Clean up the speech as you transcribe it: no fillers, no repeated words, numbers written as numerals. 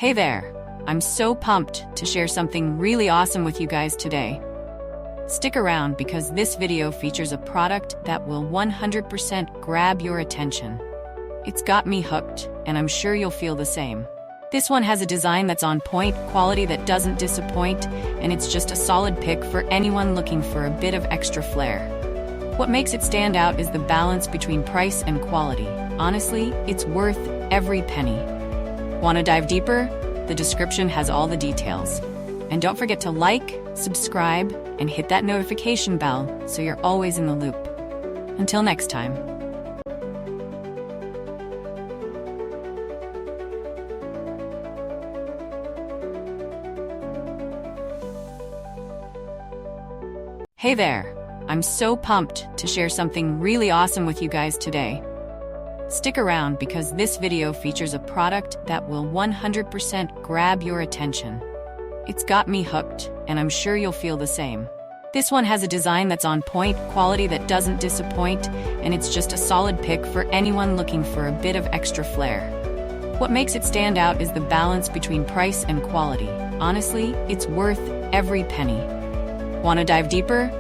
Hey there! I'm so pumped to share something really awesome with you guys today. Stick around because this video features a product that will 100% grab your attention. It's got me hooked, and I'm sure you'll feel the same. This one has a design that's on point, quality that doesn't disappoint, and it's just a solid pick for anyone looking for a bit of extra flair. What makes it stand out is the balance between price and quality. Honestly, it's worth every penny. Want to dive deeper? The description has all the details. And don't forget to like, subscribe, and hit that notification bell so you're always in the loop. Until next time. Hey there! I'm so pumped to share something really awesome with you guys today. Stick around because this video features a product that will 100% grab your attention. It's got me hooked, and I'm sure you'll feel the same. This one has a design that's on point, quality that doesn't disappoint, and it's just a solid pick for anyone looking for a bit of extra flair. What makes it stand out is the balance between price and quality. Honestly, it's worth every penny. Want to dive deeper?